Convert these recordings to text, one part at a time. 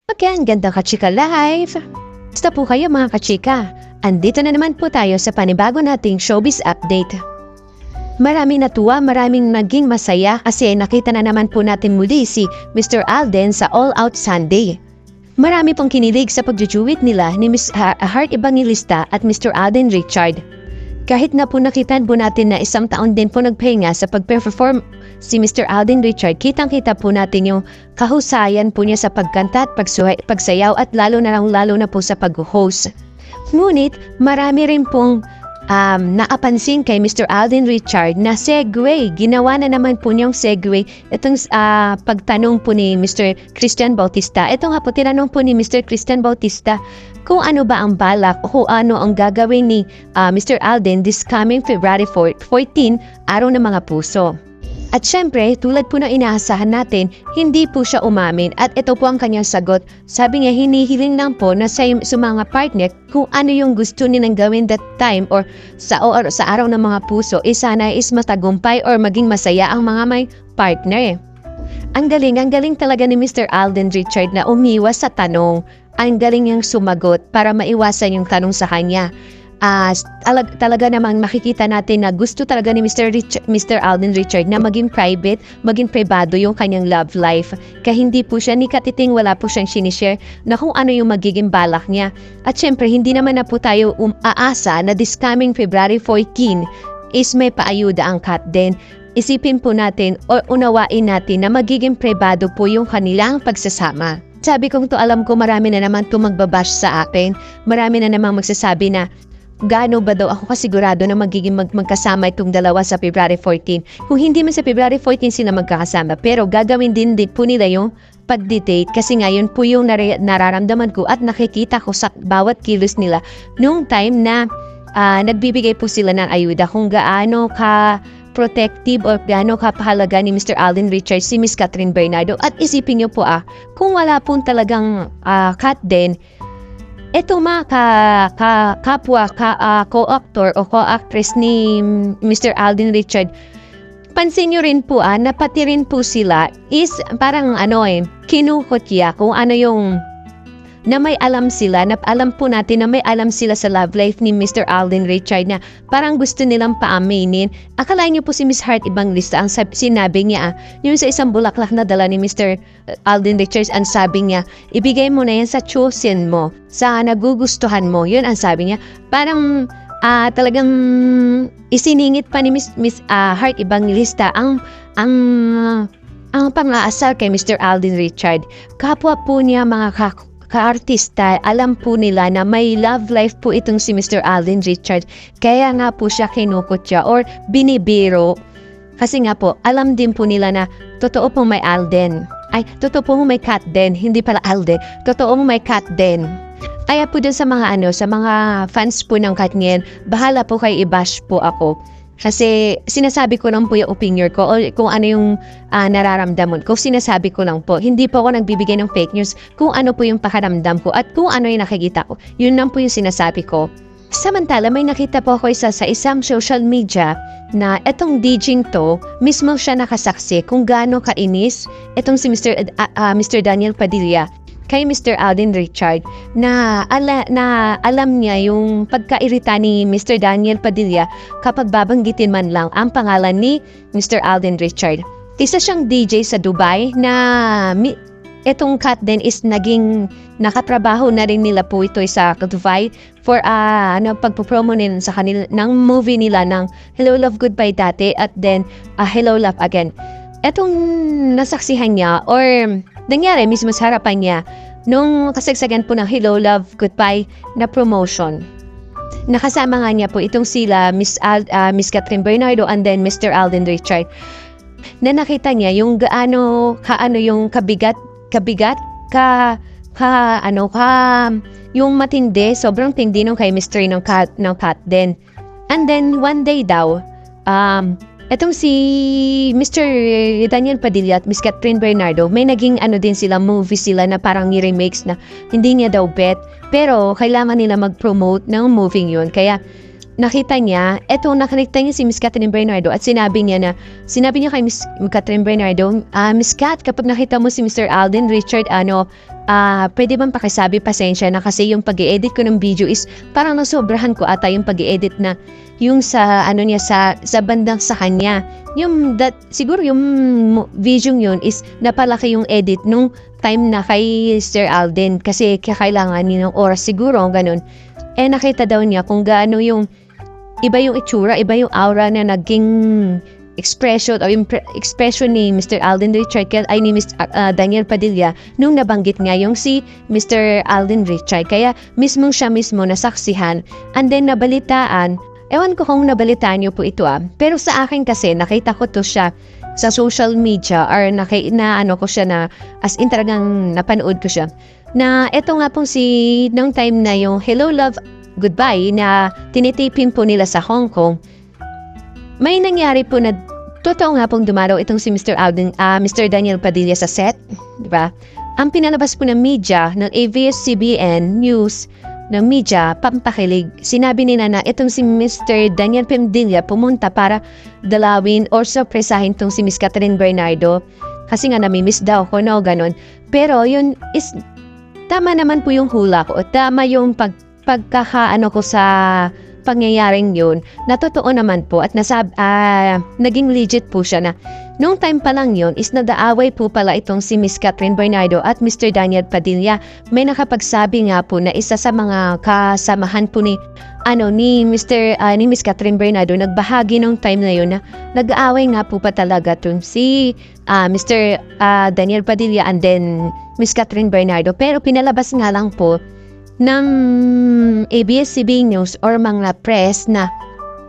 Again, gandang kachika live! Basta po kayo mga kachika. Andito na naman po tayo sa panibago nating showbiz update. Maraming natuwa, maraming naging masaya kasi nakita na naman po natin muli si Mr. Alden sa All Out Sunday. Marami pong kinilig sa pagjujuwit nila ni Miss Heart Evangelista at Mr. Alden Richard. Kahit na po nakitan po natin na isang taon din po nagpahinga sa pag-perform si Mr. Alden Richard, kitang-kita po natin yung kahusayan po niya sa pagkanta at pagsayaw at lalo na po sa pag-host. Ngunit marami rin pong naapansin kay Mr. Alden Richard na segue. Ginawa na naman po niyang segue itong pagtanong po ni Mr. Christian Bautista. Ito nga po, tinanong po ni Mr. Christian Bautista kung ano ba ang balak o kung ano ang gagawin ni Mr. Alden this coming February 14, Araw ng Mga Puso. At syempre, tulad po ng inaasahan natin, hindi po siya umamin at ito po ang kanyang sagot. Sabi niya, hinihiling lang po na sa mga partner kung ano yung gusto nilang gawin that time or sa Araw ng Mga Puso, sana is matagumpay or maging masaya ang mga may partner. Ang galing talaga ni Mr. Alden Richard na umiwas sa tanong. Ang galing niyang sumagot para maiwasan yung tanong sa kanya. Talaga namang makikita natin na gusto talaga ni Mr. Alden Richard na maging private, maging privado yung kanyang love life. Kaya hindi po siya ni katiting, wala po siyang sinishare na kung ano yung magiging balak niya. At syempre, hindi naman na po tayo aasa na this coming February 14 is may paayuda ang Kat din. Isipin po natin o unawain natin na magiging privado po yung kanilang pagsasama. Sabi kong to, alam ko marami na naman itong magbabash sa akin. Marami na namang magsasabi na gaano ba daw ako kasigurado na magiging magkasama itong dalawa sa February 14. Kung hindi man sa February 14 sila magkakasama, pero gagawin din po nila yung pag-date kasi ngayon po yung nararamdaman ko at nakikita ko sa bawat kilos nila nung time na nagbibigay po sila ng ayuda kung gaano ka protective o gaano kapahalaga ni Mr. Alden Richard si Miss Catherine Bernardo. At isipin niyo po kung wala pong talagang Kat din, ito kapwa co-actor o co-actress ni Mr. Alden Richard, pansin nyo rin po na pati rin po sila is parang kinukutya kung ano yung na may alam sila, na alam po natin na may alam sila sa love life ni Mr. Alden Richard na parang gusto nilang paaminin. Akalain niyo po si Miss Heart Evangelista, ang sinabi niya, yung sa isang bulaklak na dala ni Mr. Alden Richard, ang sabi niya, ibigay mo na yan sa chosen mo, sa nagugustuhan mo. Yun ang sabi niya. Parang talagang isiningit pa ni Miss Heart Evangelista ang pang-aasar kay Mr. Alden Richard. Kapwa po niya mga ka-artista, alam po nila na may love life po itong si Mr. Alden Richard. Kaya nga po siya kinukutya or binibiro. Kasi nga po, alam din po nila na totoo pong may Alden. Totoo pong may Kat din. Hindi pala Alden. Totoo pong may Kat din. Kaya po dun sa mga fans po ng Kat ngayon, bahala po kayo i-bash po ako. Kasi sinasabi ko lang po yung opinion ko o kung ano yung nararamdaman ko. Sinasabi ko lang po. Hindi po ako nagbibigay ng fake news kung ano po yung pakaramdam ko at kung ano yung nakikita ko. Yun lang po yung sinasabi ko. Samantala, may nakita po ako sa isang social media na etong DJing to, mismo siya nakasaksi kung gaano kainis etong si Mr. Daniel Padilla kay Mr. Alden Richard na alam niya yung pagkairita ni Mr. Daniel Padilla kapag babanggitin man lang ang pangalan ni Mr. Alden Richard. Isa siyang DJ sa Dubai na etong Kat din is naging nakatrabaho na rin nila po ito sa Dubai for pagpopromo nila sa kanila ng movie nila ng Hello Love Goodbye dati at then Hello Love Again. Etong nasaksihan niya or nangyari mismo sa harapan niya nung kasagsagan po ng Hello Love Goodbye na promotion. Nakasama nga niya po itong sila Miss Catherine Bernardo and then Mr. Alden Richard. Na nakita niya yung gaano yung kabigat yung matindi, sobrang tindi nung kay Mr. ng Kat din. And then one day daw etong si Mr. Daniel Padilla at Miss Catherine Bernardo, may naging din sila, movie sila na parang ni-remakes na hindi niya daw bet. Pero kailangan nila mag-promote ng movie yun. Kaya nakita niya, nakita niya si Miss Catherine Bernardo at sinabi niya kay Miss Catherine Bernardo, Miss Cat, kapag nakita mo si Mr. Alden Richard, pwede bang pakisabi pasensya na kasi yung pag-i-edit ko ng video is parang nasobrahan ko ata yung pag-i-edit na yung sa sa bandang sa kanya. Siguro yung video yun is napalaki yung edit nung time na kay Sir Alden kasi kailangan niya ng oras siguro, ganun. Nakita daw niya kung gaano yung iba yung itsura, iba yung aura na naging expression o yung expression ni Mr. Alden Richard ay ni Mr. Daniel Padilla nung nabanggit nga yung si Mr. Alden Richard. Kaya siya mismo nasaksihan and then nabalitaan. Ewan ko kung nabalitaan niyo po ito pero sa akin kasi nakita ko to siya sa social media or ko siya na as in talagang napanood ko siya. Na eto nga pong nung time na yung Hello Love Goodbye na tinitipin po nila sa Hong Kong, may nangyari po na totoo nga pong dumaraw itong si Mr. Daniel Padilla sa set, di ba? Ang pinalabas po ng media, ng ABS-CBN News, ng media, pampakilig, sinabi nila na itong si Mr. Daniel Padilla pumunta para dalawin or surpresahin itong si Miss Catherine Bernardo kasi nga nami-miss daw ko, no, ganun. Pero yun is, tama naman po yung hula ko, tama yung pagkakaano ko sa pangyayaring yun, na totoo naman po at naging legit po siya na nung time pa lang yun is nadaaway po pala itong si Miss Catherine Bernardo at Mr. Daniel Padilla. May nakapagsabi nga po na isa sa mga kasamahan po ni Miss Catherine Bernardo nagbahagi nung time na yun na nag-aaway nga po pa talaga itong si Mr. Daniel Padilla and then Miss Catherine Bernardo, pero pinalabas nga lang po ng ABS-CBN News or mga press na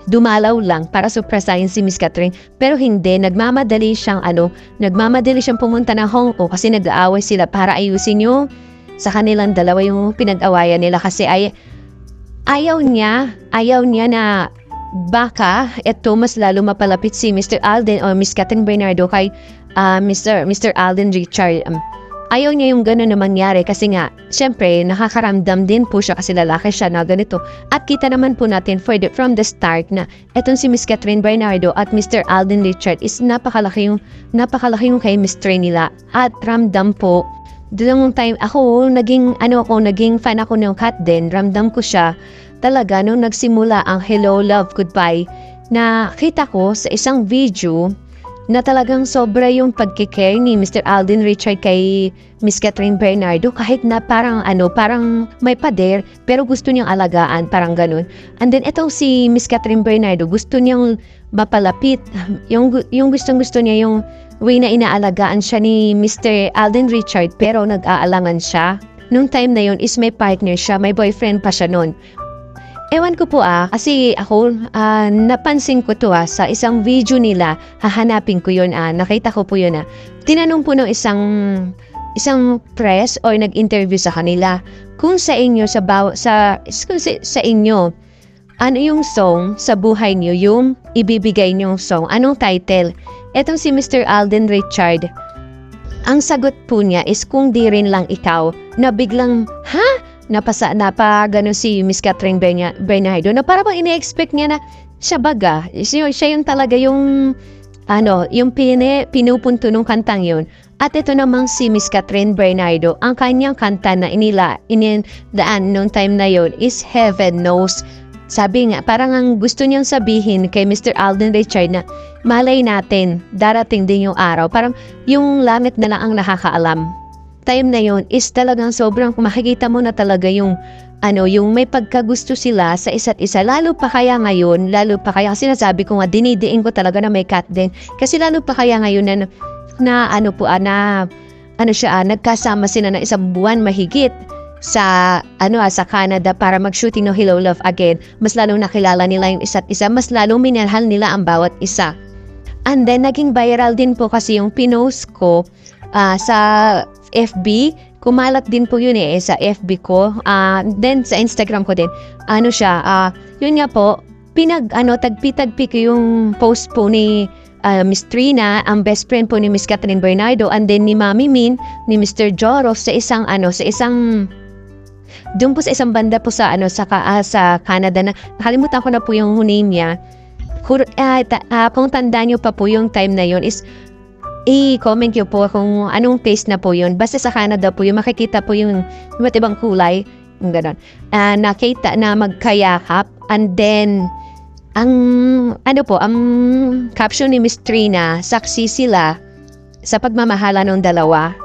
dumalaw lang para supresahin si Miss Catherine, pero hindi, nagmamadali siyang pumunta ng Hong Kong kasi nag-aaway sila para ayusin yung sa kanilang dalawa yung pinag-awayan nila kasi ayaw niya na baka mas lalo mapalapit si Mr. Alden o Miss Catherine Bernardo kay Mr. Alden Richard. Ayaw niya yung gano'n na mangyari kasi nga, syempre, nakakaramdam din po siya kasi lalaki siya na ganito. At kita naman po natin from the start na etong si Miss Catherine Bernardo at Mr. Alden Richard is napakalaki yung chemistry nila. At ramdam po, doon time naging fan ako ng Kat din, ramdam ko siya talaga nung nagsimula ang Hello Love Goodbye na kita ko sa isang video na talagang sobra yung pagkikare ni Mr. Alden Richard kay Miss Catherine Bernardo kahit na parang may pader pero gusto niyang alagaan, parang ganun. And then itong si Miss Catherine Bernardo gusto niyang mapalapit, yung gusto niya yung way na inaalagaan siya ni Mr. Alden Richard pero nag-aalangan siya. Nung time na yun is may partner siya, may boyfriend pa siya nun. Ewan ko po kasi ako napansin ko to sa isang video nila, hahanapin ko yun nakita ko po yun tinanong po ng isang press or nag-interview sa kanila kung sa inyo sa inyo ano yung song sa buhay niyo yung ibibigay niyong song, anong title. Etong si Mr. Alden Richard, ang sagot po niya is kung di rin lang ikaw, na biglang gano'n si Miss Catherine Bernardo na parang ine-expect niya na siya yung talaga yung pinupunto nung kantang yun. At ito namang si Miss Catherine Bernardo, ang kanyang kanta na inidaan nung time na yun is Heaven Knows. Sabi nga, parang ang gusto niyang sabihin kay Mr. Alden Richard na malay natin, darating din yung araw. Parang yung langit na lang ang nakakaalam. Time na yon is talagang sobrang makikita mo na talaga yung may pagkagusto sila sa isa't isa, lalo pa kaya sinasabi ko nga dinidiin ko talaga na may Kat din kasi lalo pa kaya ngayon nagkasama sila na isang buwan mahigit sa Canada para mag-shooting ng Hello Love Again. Mas lalong nakilala nila yung isa't isa, mas lalong minahal nila ang bawat isa. And then naging viral din po kasi yung pinost ko sa FB, kumalat din po yun sa FB ko, then sa Instagram ko din, yun nga po, tagpi-tagpi ko yung post po ni Miss Trina, ang best friend po ni Miss Catherine Bernardo, and then ni Mami Min, ni Mr. Jorof sa isang Doon po sa isang banda po sa sa Canada na nakalimutan ko na po yung name niya. Kung tandaan niyo pa po yung time na yun is i-comment niyo po kung anong place na po yun. Basta sa Canada po yung makikita po yung iba't ibang kulay. Yung ganon. Nakita na magkayakap and then ang caption ni Miss Trina, saksi sila sa pagmamahala ng dalawa.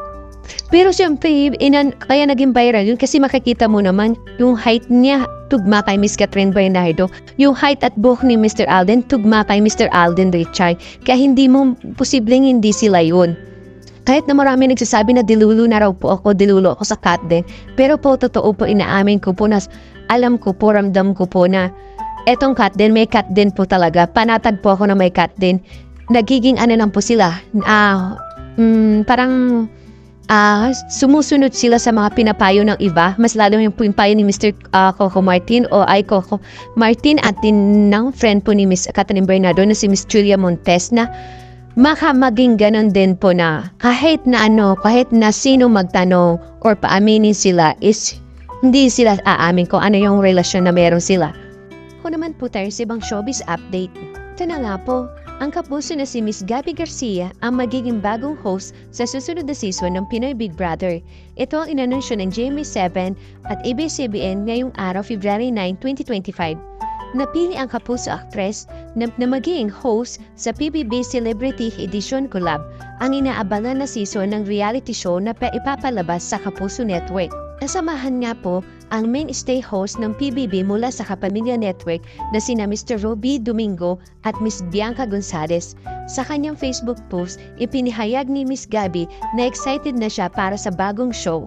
Pero siyempre, kaya naging viral yun kasi makikita mo naman yung height niya tugma kay Miss Catherine Bernardo. Yung height at buhok ni Mr. Alden tugma kay Mr. Alden Richard. Kaya hindi mo posibleng hindi sila yun. Kahit na marami nagsasabi na dilulo ako sa cat din. Pero po, totoo po, inaamin ko po na alam ko po, ramdam ko po na etong cat din, may cat din po talaga. Panatag po ako na may cat din. Nagiging lang po sila. Parang sumusunod sila sa mga pinapayo ng iba. Mas lalo yung payo ni Mr. Coco Martin Coco Martin at din ng friend po ni Miss Catherine Bernardo na si Miss Julia Montes na maging ganon din po na kahit na sino magtanong or paaminin sila is hindi sila aamin kung ano yung relasyon na meron sila. Ako naman po tayo sa ibang showbiz update. Ito na nga po, ang kapuso na si Miss Gabby Garcia ang magiging bagong host sa susunod na season ng Pinoy Big Brother. Ito ang inanunsyo ng GMA7 at ABS-CBN ngayong araw, February 9, 2025. Napili ang kapuso actress na magiging host sa PBB Celebrity Edition Collab, ang inaabangan na season ng reality show na ipapalabas sa Kapuso Network. Kasamahan nga po ang mainstay host ng PBB mula sa Kapamilya Network na sina Mr. Roby Domingo at Miss Bianca Gonzalez. Sa kanyang Facebook post, ipinahayag ni Miss Gabby na excited na siya para sa bagong show.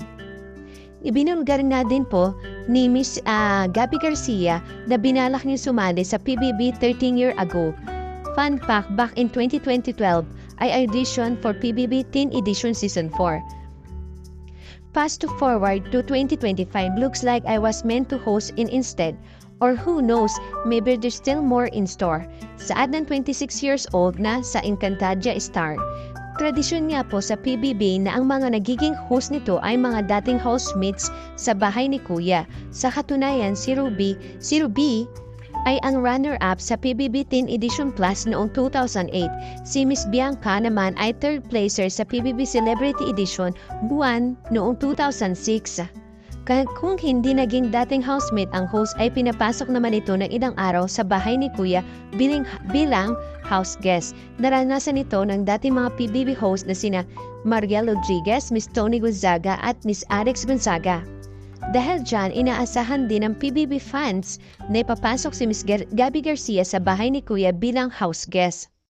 Ibinulgar na din po ni Miss Gabby Garcia na binalak niya sumali sa PBB 13 years ago. Fun fact, back in 2012 ay audition for PBB Teen Edition Season 4. Fast forward to 2025, looks like I was meant to host instead. Or who knows, maybe there's still more in store. Saad ng 26 years old na sa Encantadia Star. Tradisyon nga po sa PBB na ang mga nagiging host nito ay mga dating housemates sa bahay ni Kuya. Sa katunayan, si Ruby ay ang runner-up sa PBB Teen Edition Plus noong 2008. Si Miss Bianca naman ay third placer sa PBB Celebrity Edition buwan noong 2006. Kung hindi naging dating housemate ang host ay pinapasok naman ito ng ilang araw sa bahay ni Kuya bilang house guest. Naranasan ito ng dating mga PBB host na sina Maria Rodriguez, Miss Tony Gonzaga at Miss Alex Gonzaga. Dahil dyan, inaasahan din ng PBB fans na ipapasok si Miss Gabby Garcia sa bahay ni Kuya bilang house guest.